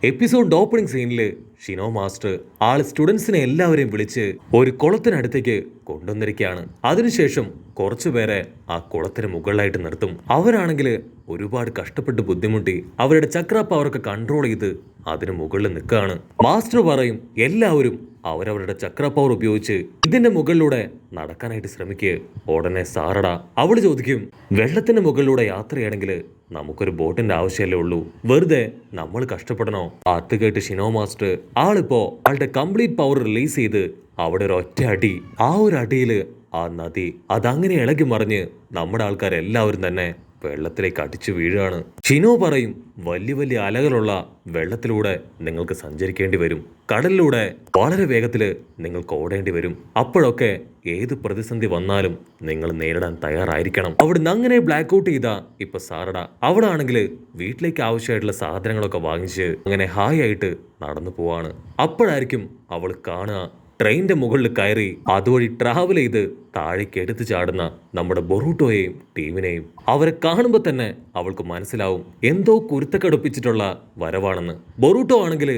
Episode opening സീനില് Shino master ആള് സ്റ്റുഡൻസിനെ എല്ലാവരെയും വിളിച്ച് ഒരു കുളത്തിനടുത്തേക്ക് കൊണ്ടുവന്നിരിക്കുകയാണ്. അതിനുശേഷം കുറച്ചുപേരെ ആ കുളത്തിന് മുകളിലായിട്ട് നിർത്തും. അവരാണെങ്കിൽ ഒരുപാട് കഷ്ടപ്പെട്ട് ബുദ്ധിമുട്ടി അവരുടെ ചക്ര പവറൊക്കെ കൺട്രോൾ ചെയ്ത് അതിന് മുകളിൽ നിൽക്കുകയാണ്. മാസ്റ്റർ പറയും എല്ലാവരും അവരവരുടെ ചക്ര പവർ ഉപയോഗിച്ച് ഇതിന്റെ മുകളിലൂടെ നടക്കാനായിട്ട് ശ്രമിക്കുക. ഉടനെ സാറട അവള് ചോദിക്കും, വെള്ളത്തിന്റെ മുകളിലൂടെ യാത്രയാണെങ്കിൽ നമുക്കൊരു ബോട്ടിന്റെ ആവശ്യമല്ലേ ഉള്ളൂ, വെറുതെ നമ്മൾ കഷ്ടപ്പെടണോ? അത് കേട്ട് ഷിനോ മാസ്റ്റർ ആളിപ്പോ ആളുടെ കംപ്ലീറ്റ് പവർ റിലീസ് ചെയ്ത് അവിടെ ഒരു ഒറ്റ അടി, ആ ഒരു അടിയില് ആ നദി അതങ്ങനെ ഇളകി മറിഞ്ഞ് നമ്മുടെ ആൾക്കാരെല്ലാവരും തന്നെ വെള്ളത്തിലേക്ക് അടിച്ചു വീഴുകയാണ്. ഷിനോ പറയും, വലിയ വലിയ അലകളുള്ള വെള്ളത്തിലൂടെ നിങ്ങൾക്ക് സഞ്ചരിക്കേണ്ടി വരും, കടലിലൂടെ വളരെ വേഗത്തിൽ നിങ്ങൾക്ക് ഓടേണ്ടി വരും. അപ്പോഴൊക്കെ ഏത് പ്രതിസന്ധി വന്നാലും നിങ്ങൾ നേരിടാൻ തയ്യാറായിരിക്കണം. അവിടുന്ന് അങ്ങനെ ബ്ലാക്ക് ഔട്ട് ചെയ്ത ഇപ്പൊ സാറട അവിടെ ആണെങ്കിൽ വീട്ടിലേക്ക് ആവശ്യമായിട്ടുള്ള സാധനങ്ങളൊക്കെ വാങ്ങിച്ച് അങ്ങനെ ഹായ് ആയിട്ട് നടന്നു പോവാണ്. അപ്പോഴായിരിക്കും അവൾ കാണുക ട്രെയിനിന്റെ മുകളിൽ കയറി അതുവഴി ട്രാവൽ ചെയ്ത് താഴേക്ക് എടുത്തു ചാടുന്ന നമ്മുടെ ബൊറൂട്ടോയെയും ടീമിനെയും. അവരെ കാണുമ്പോൾ തന്നെ അവൾക്ക് മനസ്സിലാവും എന്തോ കുരുത്തക്കടുപ്പിച്ചിട്ടുള്ള വരവാണെന്ന്. ബൊറൂട്ടോ ആണെങ്കിൽ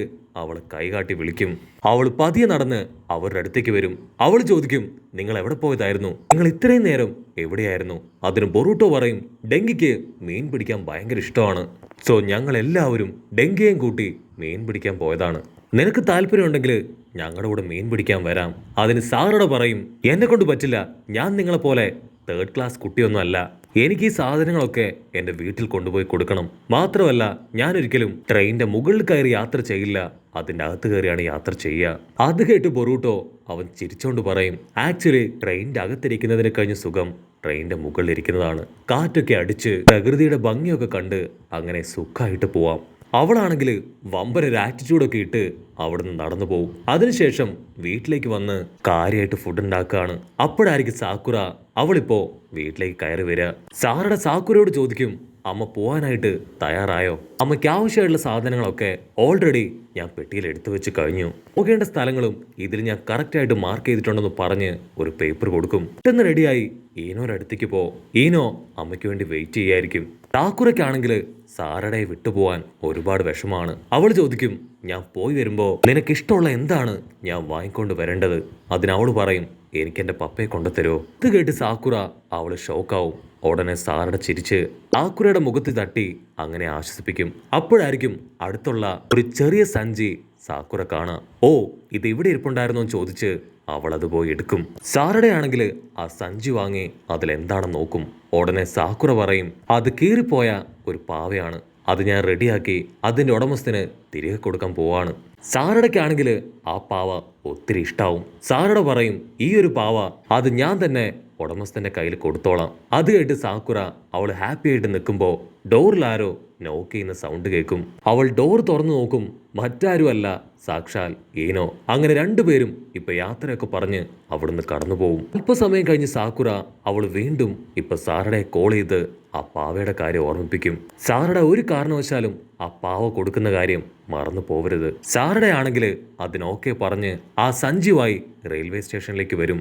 അവളെ കൈകാട്ടി വിളിക്കും. അവൾ പതിയെ നടന്ന് അവരുടെ അടുത്തേക്ക് വരും. അവൾ ചോദിക്കും, നിങ്ങൾ എവിടെ പോയതായിരുന്നു? നിങ്ങൾ ഇത്രയും നേരം എവിടെയായിരുന്നു? അതിന് ബൊറൂട്ടോ പറയും, ഡെങ്കിക്ക് മീൻ പിടിക്കാൻ ഭയങ്കര ഇഷ്ടമാണ്, സോ ഞങ്ങൾ എല്ലാവരും ഡെങ്കിയെയും കൂട്ടി മീൻ പിടിക്കാൻ പോയതാണ്. നിനക്ക് താല്പര്യമുണ്ടെങ്കിൽ ഞങ്ങളുടെ കൂടെ മീൻ പിടിക്കാൻ വരാം. അതിന് സാറോട് പറയും, എന്നെ കൊണ്ട് പറ്റില്ല, ഞാൻ നിങ്ങളെ പോലെ തേർഡ് ക്ലാസ് കുട്ടിയൊന്നും അല്ല, എനിക്ക് ഈ സാധനങ്ങളൊക്കെ എൻ്റെ വീട്ടിൽ കൊണ്ടുപോയി കൊടുക്കണം. മാത്രമല്ല ഞാനൊരിക്കലും ട്രെയിനിന്റെ മുകളിൽ കയറി യാത്ര ചെയ്യില്ല, അതിൻ്റെ അകത്ത് കയറിയാണ് യാത്ര ചെയ്യുക. അത് കേട്ട് ബൊറൂട്ടോ അവൻ ചിരിച്ചോണ്ട് പറയും, ആക്ച്വലി ട്രെയിനിന്റെ അകത്തിരിക്കുന്നതിന് കഴിഞ്ഞ സുഖം ട്രെയിനിന്റെ മുകളിൽ ഇരിക്കുന്നതാണ്. കാറ്റൊക്കെ അടിച്ച് പ്രകൃതിയുടെ ഭംഗിയൊക്കെ കണ്ട് അങ്ങനെ സുഖമായിട്ട് പോവാം. അവളാണെങ്കിൽ വമ്പനൊരു ആറ്റിറ്റ്യൂഡൊക്കെ ഇട്ട് അവിടുന്ന് നടന്നു പോകും. അതിനുശേഷം വീട്ടിലേക്ക് വന്ന് കാര്യമായിട്ട് ഫുഡ് ഉണ്ടാക്കുകയാണ്. അപ്പോഴായിരിക്കും സാക്കുറ അവളിപ്പോ വീട്ടിലേക്ക് കയറി വരിക. സാറയുടെ സാക്കുറയോട് ചോദിക്കും, അമ്മ പോവാനായിട്ട് തയ്യാറായോ? അമ്മയ്ക്ക് ആവശ്യമായിട്ടുള്ള സാധനങ്ങളൊക്കെ ഓൾറെഡി ഞാൻ പെട്ടിയിൽ എടുത്തു വെച്ച് കഴിഞ്ഞു, പോകേണ്ട സ്ഥലങ്ങളും ഇതിൽ ഞാൻ കറക്റ്റായിട്ട് മാർക്ക് ചെയ്തിട്ടുണ്ടെന്ന് പറഞ്ഞ് ഒരു പേപ്പർ കൊടുക്കും. പെട്ടെന്ന് റെഡിയായി ഈനോയുടെ അടുത്തേക്ക് പോ. ഈനോ അമ്മയ്ക്ക് വേണ്ടി വെയിറ്റ് ചെയ്യായിരിക്കും. സാക്കുറയ്ക്കാണെങ്കിൽ സാറയുടെ വിട്ടുപോവാൻ ഒരുപാട് വിഷമാണ്. അവൾ ചോദിക്കും, ഞാൻ പോയി വരുമ്പോ നിനക്കിഷ്ടമുള്ള എന്താണ് ഞാൻ വാങ്ങിക്കൊണ്ട് വരേണ്ടത്? അതിനവള് പറയും, എനിക്ക് എന്റെ പപ്പയെ കൊണ്ടുതരുമോ? ഇത് കേട്ട് സാക്കുറ അവള് ഷോക്കാവും. ഉടനെ സാറയുടെ ചിരിച്ച് സാക്കുറയുടെ മുഖത്ത് തട്ടി അങ്ങനെ ആശ്വസിപ്പിക്കും. അപ്പോഴായിരിക്കും അടുത്തുള്ള ഒരു ചെറിയ സഞ്ചി സാക്കുറ കാണാം. ഓ, ഇത് ഇവിടെ ഇരിപ്പുണ്ടായിരുന്നോ എന്ന് ചോദിച്ച് അവൾ അത് പോയി എടുക്കും. സാറയുടെ ആണെങ്കിൽ ആ സഞ്ചി വാങ്ങി അതിലെന്താണെന്ന് നോക്കും. ഉടനെ സാക്കുറ പറയും, അത് കീറിപ്പോയ ഒരു പാവയാണ്, അത് ഞാൻ റെഡിയാക്കി അതിന്റെ ഉടമസ്ഥന് തിരികെ കൊടുക്കാൻ പോവാണ്. സാറടയ്ക്കാണെങ്കിൽ ആ പാവ ഒത്തിരി ഇഷ്ടാവും. സാറട പറയും, ഈ ഒരു പാവ അത് ഞാൻ തന്നെ ഉടമസ്ഥന്റെ കയ്യിൽ കൊടുത്തോളാം. അത് കേട്ട് സാക്കുറ അവൾ ഹാപ്പി ആയിട്ട് നിൽക്കുമ്പോ ഡോറിലാരോ നോക്ക് ചെയ്യുന്ന സൗണ്ട് കേൾക്കും. അവൾ ഡോർ തുറന്നു നോക്കും, മറ്റാരും അല്ല, സാക്ഷാൽ ഈനോ. അങ്ങനെ രണ്ടുപേരും ഇപ്പൊ യാത്രയൊക്കെ പറഞ്ഞ് അവിടുന്ന് കടന്നു പോവും. അല്പസമയം കഴിഞ്ഞ് സാക്കുറ അവൾ വീണ്ടും ഇപ്പൊ സാറടെ കോൾ ചെയ്ത് ആ പാവയുടെ കാര്യം ഓർമ്മിപ്പിക്കും. സാറയുടെ ഒരു കാരണവശാലും ആ പാവ കൊടുക്കുന്ന കാര്യം മറന്നു പോവരുത്. സാറയുടെ ആണെങ്കിൽ അതിനോക്കെ പറഞ്ഞ് ആ സഞ്ജുവായി റെയിൽവേ സ്റ്റേഷനിലേക്ക് വരും.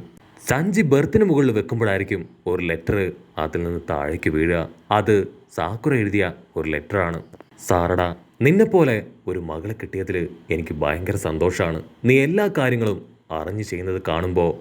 സഞ്ജി ബെർത്തിന് മുകളിൽ വെക്കുമ്പോഴായിരിക്കും ഒരു ലെറ്റർ അതിൽ നിന്ന് താഴേക്ക് വീഴുക. അത് സാക്കുറ എഴുതിയ ഒരു ലെറ്ററാണ്. സാറട, നിന്നെപ്പോലെ ഒരു മകളെ കിട്ടിയതിൽ എനിക്ക് ഭയങ്കര സന്തോഷമാണ്. നീ എല്ലാ കാര്യങ്ങളും അറിഞ്ഞു ചെയ്യുന്നത് കാണുമ്പോൾ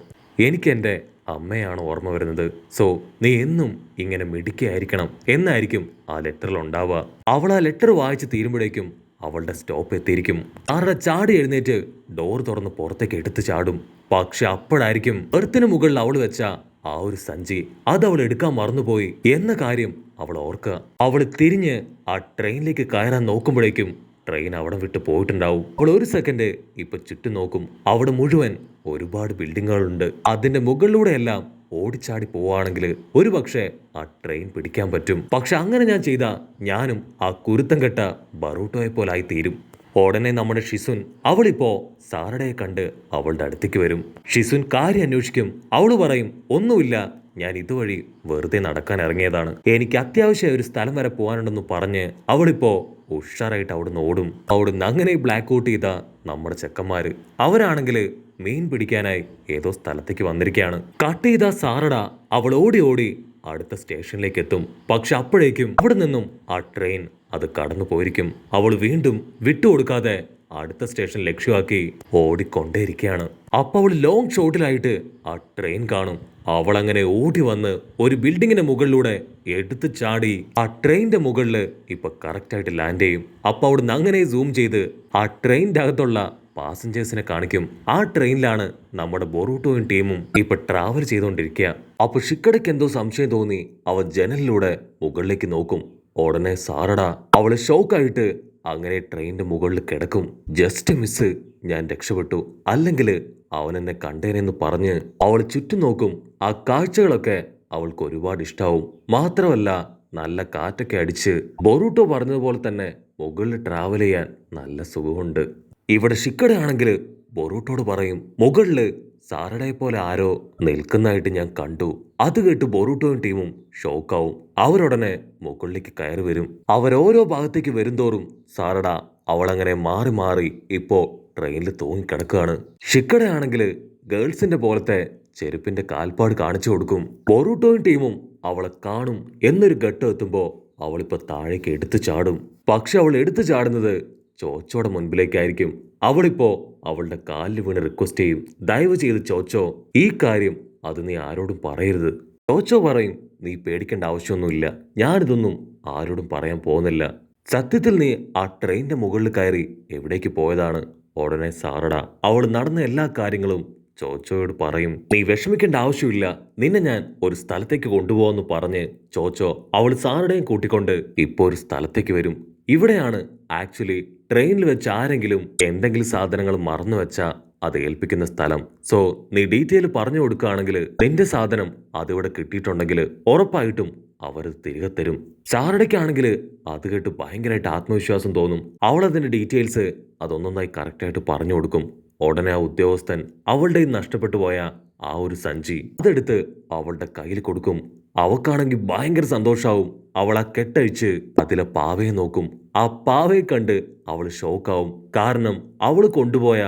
എനിക്ക് എൻ്റെ അമ്മയാണ് ഓർമ്മ വരുന്നത്. സോ നീ എന്നും ഇങ്ങനെ മിടുക്കിയായിരിക്കണം എന്നായിരിക്കും ആ ലെറ്ററിൽ ഉണ്ടാവുക. അവൾ ആ ലെറ്റർ വായിച്ച് തീരുമ്പോഴേക്കും അവളുടെ സ്റ്റോപ്പ് എത്തിയിരിക്കും. ആരുടെ ചാടി എഴുന്നേറ്റ് ഡോർ തുറന്ന് പുറത്തേക്ക് എടുത്ത് ചാടും. പക്ഷെ അപ്പോഴായിരിക്കും എർത്തിന് മുകളിൽ അവൾ വെച്ച ആ ഒരു സഞ്ചി അത് അവൾ എടുക്കാൻ മറന്നുപോയി എന്ന കാര്യം അവൾ ഓർക്കുക. അവൾ തിരിഞ്ഞ് ആ ട്രെയിനിലേക്ക് കയറാൻ നോക്കുമ്പോഴേക്കും ട്രെയിൻ അവിടെ വിട്ട് പോയിട്ടുണ്ടാവും. അവൾ ഒരു സെക്കൻഡ് ഇപ്പൊ ചുറ്റും നോക്കും. അവിടെ മുഴുവൻ ഒരുപാട് ബിൽഡിങ്ങുകളുണ്ട്. അതിന്റെ മുകളിലൂടെയെല്ലാം ഓടിച്ചാടി പോവാണെങ്കിൽ ഒരു പക്ഷേ ആ ട്രെയിൻ പിടിക്കാൻ പറ്റും. പക്ഷെ അങ്ങനെ ഞാൻ ചെയ്ത ഞാനും ആ കുരുത്തം കെട്ട ബറൂട്ടോയെ പോലായി തീരും. ഉടനെ നമ്മുടെ ഷിസുൻ അവളിപ്പോ സാറടയെ കണ്ട് അവളുടെ അടുത്തേക്ക് വരും. ഷിസുൻ കാര്യം അന്വേഷിക്കും. അവള് പറയും, ഒന്നുമില്ല, ഞാൻ ഇതുവഴി വെറുതെ നടക്കാൻ ഇറങ്ങിയതാണ്, എനിക്ക് അത്യാവശ്യം ഒരു സ്ഥലം വരെ പോകാനുണ്ടെന്ന് പറഞ്ഞ് അവളിപ്പോ ഉഷാറായിട്ട് അവിടുന്ന് ഓടും. അവിടുന്ന് അങ്ങനെ ബ്ലാക്ക് ഔട്ട് ചെയ്ത നമ്മുടെ ചെക്കന്മാര് അവരാണെങ്കിൽ മീൻ പിടിക്കാനായി ഏതോ സ്ഥലത്തേക്ക് വന്നിരിക്കുകയാണ്. കട്ട് ചെയ്ത സാറട അവൾ ഓടി ഓടി അടുത്ത സ്റ്റേഷനിലേക്ക് എത്തും. പക്ഷെ അപ്പോഴേക്കും അവിടെ നിന്നും ആ ട്രെയിൻ അത് കടന്നു പോയിരിക്കും. അവൾ വീണ്ടും വിട്ടുകൊടുക്കാതെ അടുത്ത സ്റ്റേഷൻ ലക്ഷ്യമാക്കി ഓടിക്കൊണ്ടേയിരിക്കുകയാണ്. അപ്പൊ അവൾ ലോങ് ഷോട്ടിലായിട്ട് ആ ട്രെയിൻ കാണും. അവൾ അങ്ങനെ ഓടി വന്ന് ഒരു ബിൽഡിങ്ങിന്റെ മുകളിലൂടെ എടുത്തു ചാടി ആ ട്രെയിനിന്റെ മുകളിൽ ഇപ്പൊ കറക്റ്റ് ആയിട്ട് ലാൻഡ് ചെയ്യും. അപ്പൊ അവിടുന്ന് അങ്ങനെ സൂം ചെയ്ത് ആ ട്രെയിനിന്റെ അകത്തുള്ള പാസഞ്ചേഴ്സിനെ കാണിക്കും. ആ ട്രെയിനിലാണ് നമ്മുടെ ബൊറൂട്ടോയും ടീമും ഇപ്പൊ ട്രാവൽ ചെയ്തുകൊണ്ടിരിക്കുക. അപ്പൊ ഷിക്കടയ്ക്ക് എന്തോ സംശയം തോന്നി അവ ജനലിലൂടെ മുകളിലേക്ക് നോക്കും. ഉടനെ സാറട അവള് ഷോക്കായിട്ട് അങ്ങനെ ട്രെയിനിന്റെ മുകളിൽ കിടക്കും. ജസ്റ്റ് മിസ്, ഞാൻ രക്ഷപ്പെട്ടു, അല്ലെങ്കിൽ അവൻ എന്നെ കണ്ടേനെന്ന് പറഞ്ഞ് അവൾ ചുറ്റും നോക്കും. ആ കാഴ്ചകളൊക്കെ അവൾക്ക് ഒരുപാട് ഇഷ്ടാവും. മാത്രമല്ല നല്ല കാറ്റൊക്കെ അടിച്ച് ബൊറൂട്ടോ പറഞ്ഞതുപോലെ തന്നെ മുകളിൽ ട്രാവൽ ചെയ്യാൻ നല്ല സുഖമുണ്ട്. ഇവിടെ ഷിക്കടയാണെങ്കിൽ ബൊറൂട്ടോട് പറയും, മുകളില് സാറടയെ പോലെ ആരോ നിൽക്കുന്നതായിട്ട് ഞാൻ കണ്ടു. അത് കേട്ട് ബൊറൂട്ടോയും ടീമും ഷോക്കാവും. അവരുടനെ മുകളിലേക്ക് കയറി വരും. അവരോരോ ഭാഗത്തേക്ക് വരുംതോറും സാറട അവളങ്ങനെ മാറി മാറി ഇപ്പോ ട്രെയിനിൽ തൂങ്ങിക്കിടക്കുകയാണ്. ഷിക്കടയാണെങ്കിൽ ഗേൾസിന്റെ പോലത്തെ ചെരുപ്പിന്റെ കാൽപ്പാട് കാണിച്ചു കൊടുക്കും. ബൊറൂട്ടോയും ടീമും അവളെ കാണും എന്നൊരു ഘട്ടം എത്തുമ്പോ അവളിപ്പോ താഴേക്ക് എടുത്തു ചാടും. പക്ഷെ അവൾ എടുത്തു ചാടുന്നത് ചോച്ചോയുടെ മുൻപിലേക്കായിരിക്കും. അവളിപ്പോ അവളുടെ കാലിൽ വീണ് റിക്വസ്റ്റ് ചെയ്യും, ദയവ് ചെയ്ത് ചോച്ചോ ഈ കാര്യം അത് നീ ആരോടും പറയരുത്. ചോച്ചോ പറയും, നീ പേടിക്കേണ്ട ആവശ്യമൊന്നുമില്ല, ഞാനിതൊന്നും ആരോടും പറയാൻ പോകുന്നില്ല. സത്യത്തിൽ നീ ആ ട്രെയിനിന്റെ മുകളിൽ കയറി എവിടേക്ക് പോയതാണ്? ഉടനെ സാറട അവൾ നടന്ന എല്ലാ കാര്യങ്ങളും ചോച്ചോയോട് പറയും. നീ വിഷമിക്കേണ്ട ആവശ്യമില്ല, നിന്നെ ഞാൻ ഒരു സ്ഥലത്തേക്ക് കൊണ്ടുപോകുമെന്ന് പറഞ്ഞ് ചോച്ചോ അവൾ സാറുടെയും കൂട്ടിക്കൊണ്ട് ഇപ്പോ ഒരു സ്ഥലത്തേക്ക് വരും. ഇവിടെയാണ് ആക്ച്വലി ട്രെയിനിൽ വെച്ച് ആരെങ്കിലും എന്തെങ്കിലും സാധനങ്ങൾ മറന്നു വെച്ചാ അത് ഏൽപ്പിക്കുന്ന സ്ഥലം. സോ നീ ഡീറ്റെയിൽ പറഞ്ഞു കൊടുക്കുകയാണെങ്കിൽ നിന്റെ സാധനം അതിവിടെ കിട്ടിയിട്ടുണ്ടെങ്കിൽ ഉറപ്പായിട്ടും അവർ തിരികെ തരും. സാറടയ്ക്കാണെങ്കിൽ അത് കേട്ട് ഭയങ്കരമായിട്ട് ആത്മവിശ്വാസം തോന്നും. അവൾ അതിന്റെ ഡീറ്റെയിൽസ് അതൊന്നൊന്നായി കറക്റ്റായിട്ട് പറഞ്ഞു കൊടുക്കും. ഉടനെ ആ ഉദ്യോഗസ്ഥൻ അവളുടെ നഷ്ടപ്പെട്ടു പോയ ആ ഒരു സഞ്ചി അതെടുത്ത് അവളുടെ കയ്യിൽ കൊടുക്കും. അവക്കാണെങ്കിൽ ഭയങ്കര സന്തോഷാവും. അവൾ ആ കെട്ടഴിച്ച് അതിലെ പാവയെ നോക്കും. ആ പാവയെ കണ്ട് അവൾ ഷോക്കാവും. കാരണം അവൾ കൊണ്ടുപോയ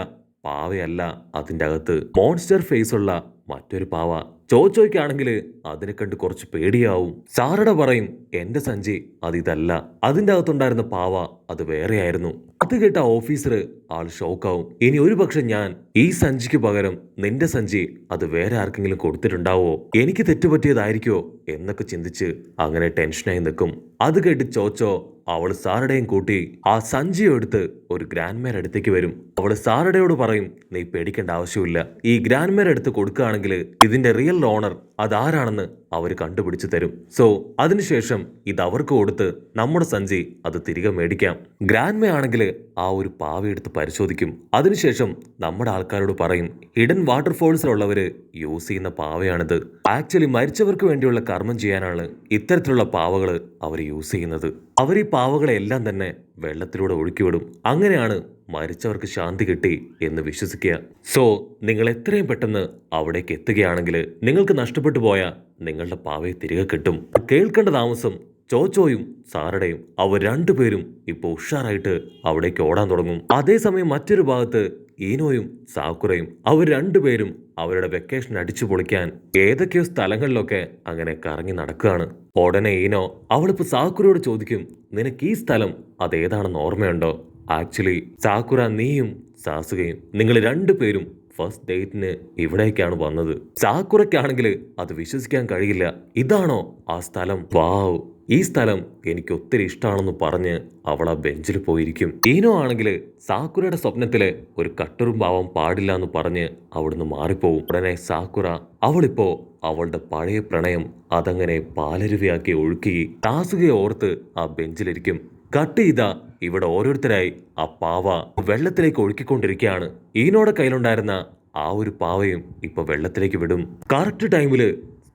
പാവയല്ല, അതിൻ്റെ അകത്ത് മോൺസ്റ്റർ ഫേസ് ഉള്ള മറ്റൊരു പാവ. ചോയ്ക്കാണെങ്കിൽ അതിനെ കണ്ട് കുറച്ച് പേടിയാവും. സാറട പറയും, എന്റെ സഞ്ചി അതിതല്ല, അതിൻ്റെ അകത്തുണ്ടായിരുന്ന പാവ അത് വേറെയായിരുന്നു. അത് കേട്ട ഓഫീസർ ആൾ ഷോക്കാവും. ഇനി ഒരു പക്ഷെ ഞാൻ ഈ സഞ്ചിക്ക് പകരം നിന്റെ സഞ്ചി അത് വേറെ ആർക്കെങ്കിലും കൊടുത്തിട്ടുണ്ടാവോ, എനിക്ക് തെറ്റുപറ്റിയതായിരിക്കോ എന്നൊക്കെ ചിന്തിച്ച് അങ്ങനെ ടെൻഷനായി നിൽക്കും. അത് കേട്ട് ചോച്ചോ അവൾ സാറുടെയും കൂട്ടി ആ സഞ്ചിയോ എടുത്ത് ഒരു ഗ്രാൻഡ്മേർ അടുത്തേക്ക് വരും. അവള് സാറുടെയോട് പറയും, നീ പേടിക്കേണ്ട ആവശ്യമില്ല, ഈ ഗ്രാൻഡ്മേർ എടുത്ത് കൊടുക്കുകയാണെങ്കിൽ ഇതിന്റെ റിയൽ ഓണർ അതാരാണെന്ന് അവർ കണ്ടുപിടിച്ചു തരും. സോ അതിനുശേഷം ഇത് അവർക്ക് കൊടുത്ത് നമ്മുടെ സഞ്ചി അത് തിരികെ മേടിക്കാം. ഗ്രാൻഡ്മേ ആണെങ്കിൽ ആ ഒരു പാവ എടുത്ത് പരിശോധിക്കും. അതിനുശേഷം നമ്മുടെ ആൾക്കാരോട് പറയും, ഹിഡൻ വാട്ടർഫോൾസിലുള്ളവര് യൂസ് ചെയ്യുന്ന പാവയാണിത്. ആക്ച്വലി മരിച്ചവർക്ക് വേണ്ടിയുള്ള കർമ്മം ചെയ്യാനാണ് ഇത്തരത്തിലുള്ള പാവകള് അവർ യൂസ് ചെയ്യുന്നത്. അവർ ഈ പാവകളെ എല്ലാം തന്നെ വെള്ളത്തിലൂടെ ഒഴുക്കിവിടും. അങ്ങനെയാണ് മരിച്ചവർക്ക് ശാന്തി കിട്ടി എന്ന് വിശ്വസിക്കുക. സോ നിങ്ങൾ എത്രയും പെട്ടെന്ന് അവിടേക്ക് എത്തുകയാണെങ്കിൽ നിങ്ങൾക്ക് നഷ്ടപ്പെട്ടു പോയ നിങ്ങളുടെ പാവയെ തിരികെ കിട്ടും. കേൾക്കേണ്ട താമസം ചോച്ചോയും സാറടയും അവർ രണ്ടുപേരും ഇപ്പൊ ഉഷാറായിട്ട് അവിടേക്ക് ഓടാൻ തുടങ്ങും. അതേസമയം മറ്റൊരു ഭാഗത്ത് ഈനോയും സാക്കുറയും അവർ രണ്ടുപേരും അവരുടെ വെക്കേഷൻ അടിച്ചു പൊളിക്കാൻ ഏതൊക്കെയോ സ്ഥലങ്ങളിലൊക്കെ അങ്ങനെ കറങ്ങി നടക്കുകയാണ്. ഉടനെ ഈനോ അവളിപ്പോ സാക്കുറയോട് ചോദിക്കും, നിനക്ക് ഈ സ്ഥലം അതേതാണെന്ന് ഓർമ്മയുണ്ടോ? ആക്ച്വലി സാക്കുറ, നീയും സാസുകയും നിങ്ങൾ രണ്ടുപേരും ഫസ്റ്റ് ഡേറ്റിന് ഇവിടേക്കാണ് വന്നത്. സാക്കുറയ്ക്കാണെങ്കിൽ അത് വിശ്വസിക്കാൻ കഴിയില്ല. ഇതാണോ ആ സ്ഥലം? വാവ്, ഈ സ്ഥലം എനിക്ക് ഒത്തിരി ഇഷ്ടമാണെന്ന് പറഞ്ഞ് അവൾ ആ ബെഞ്ചിൽ പോയിരിക്കും. ഈനോ ആണെങ്കിൽ സാക്കുറയുടെ സ്വപ്നത്തിലെ ഒരു കട്ടുറുമ്പാവാൻ പാടില്ല എന്ന് പറഞ്ഞ് അവിടുന്ന് മാറിപ്പോവും. ഉടനെ സാക്കുറ അവളിപ്പോ അവളുടെ പഴയ പ്രണയം അതങ്ങനെ പാലരുവിയാക്കി ഒഴുക്കി സാസുകയെ ഓർത്ത് ആ ബെഞ്ചിലിരിക്കും. കട്ട് ചെയ്ത ഇവിടെ ഓരോരുത്തരായി ആ പാവ വെള്ളത്തിലേക്ക് ഒഴുക്കിക്കൊണ്ടിരിക്കുകയാണ്. ഈനോടെ കയ്യിലുണ്ടായിരുന്ന ആ ഒരു പാവയും ഇപ്പൊ വെള്ളത്തിലേക്ക് വിടും. കറക്റ്റ് ടൈമില്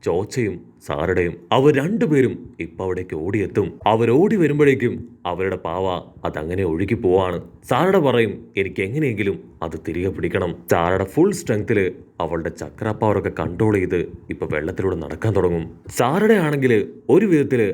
ചോച്ചയും സാറുടെയും അവർ രണ്ടുപേരും ഇപ്പൊ അവിടേക്ക് ഓടിയെത്തും. അവരോടി വരുമ്പോഴേക്കും അവരുടെ പാവ അതങ്ങനെ ഒഴുകി പോവാണ്. സാറട പറയും, എനിക്ക് എങ്ങനെയെങ്കിലും അത് തിരികെ പിടിക്കണം. സാറട ഫുൾ സ്ട്രെങ്തില് അവളുടെ ചക്ര പവറൊക്കെ കൺട്രോൾ ചെയ്ത് ഇപ്പൊ വെള്ളത്തിലൂടെ നടക്കാൻ തുടങ്ങും. സാറട ആണെങ്കിൽ ഒരു വിധത്തില്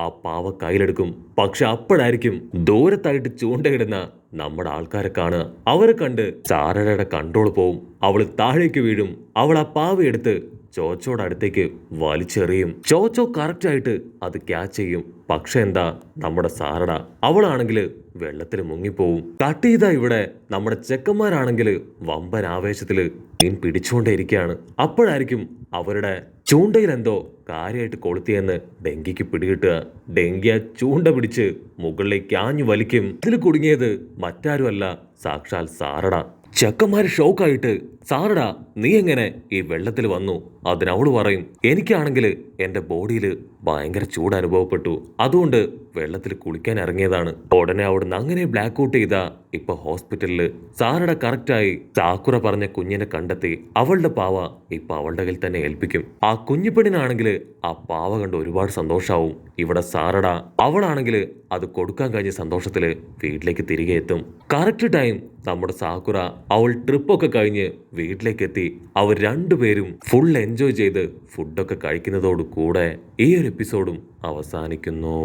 ആ പാവ കയ്യിലെടുക്കും. പക്ഷെ അപ്പോഴായിരിക്കും ദൂരത്തായിട്ട് ചൂണ്ടയിടുന്ന നമ്മുടെ ആൾക്കാരെ കാണുക. അവരെ കണ്ട് സാറടയുടെ കൺട്രോൾ പോവും. അവൾ താഴേക്ക് വീഴും. അവൾ ആ പാവയെടുത്ത് ചോച്ചോടെ അടുത്തേക്ക് വലിച്ചെറിയും. ചോച്ചോ കറക്റ്റ് ആയിട്ട് അത് ക്യാച്ച് ചെയ്യും. പക്ഷെ എന്താ നമ്മുടെ സാറട അവളാണെങ്കിൽ വെള്ളത്തിൽ മുങ്ങിപ്പോവും. കട്ട് ചെയ്താ ഇവിടെ നമ്മുടെ ചെക്കന്മാരാണെങ്കിൽ വമ്പൻ ആവേശത്തില് മീൻ പിടിച്ചുകൊണ്ടേ ഇരിക്കുകയാണ്. അപ്പോഴായിരിക്കും അവരുടെ ചൂണ്ടയിൽ എന്തോ കാര്യമായിട്ട് കൊളുത്തിയെന്ന് ഡെങ്കിക്ക് പിടികിട്ടുക. ഡെങ്കി ആ ചൂണ്ട പിടിച്ച് മുകളിലേക്ക് ആഞ്ഞു വലിക്കും. ഇതിൽ കുടുങ്ങിയത് മറ്റാരുമല്ല, സാക്ഷാൽ സാറട. ചെക്കന്മാര് ഷോക്കായിട്ട്, സാറടാ നീ എങ്ങനെ ഈ വെള്ളത്തിൽ വന്നു? അതിനവള് പറയും, എനിക്കാണെങ്കിൽ എൻ്റെ ബോഡിയിൽ ഭയങ്കര ചൂട് അനുഭവപ്പെട്ടു, അതുകൊണ്ട് വെള്ളത്തിൽ കുളിക്കാൻ ഇറങ്ങിയതാണ്. ഉടനെ അവിടുന്ന് അങ്ങനെ ബ്ലാക്ക് ഔട്ട് ചെയ്താ ഇപ്പൊ ഹോസ്പിറ്റലില്. സാറട കറക്റ്റായി സാക്കുറ പറഞ്ഞ കുഞ്ഞിനെ കണ്ടെത്തി അവളുടെ പാവ ഇപ്പൊ അവളുടെ കയ്യിൽ തന്നെ ഏൽപ്പിക്കും. ആ കുഞ്ഞിപ്പെണ്ണിനാണെങ്കിൽ ആ പാവ കണ്ട് ഒരുപാട് സന്തോഷാവും. ഇവിടെ സാറട അവളാണെങ്കിൽ അത് കൊടുക്കാൻ കഴിഞ്ഞ സന്തോഷത്തില് വീട്ടിലേക്ക് തിരികെ എത്തും. കറക്റ്റ് ടൈം നമ്മുടെ സാക്കുറ അവൾ ട്രിപ്പൊക്കെ കഴിഞ്ഞ് വീട്ടിലേക്ക് എത്തി. അവർ രണ്ടുപേരും ഫുൾ എൻജോയ് ചെയ്ത് ഫുഡൊക്കെ കഴിക്കുന്നതോടു കൂടെ ഈ ഒരു എപ്പിസോഡും അവസാനിക്കുന്നു.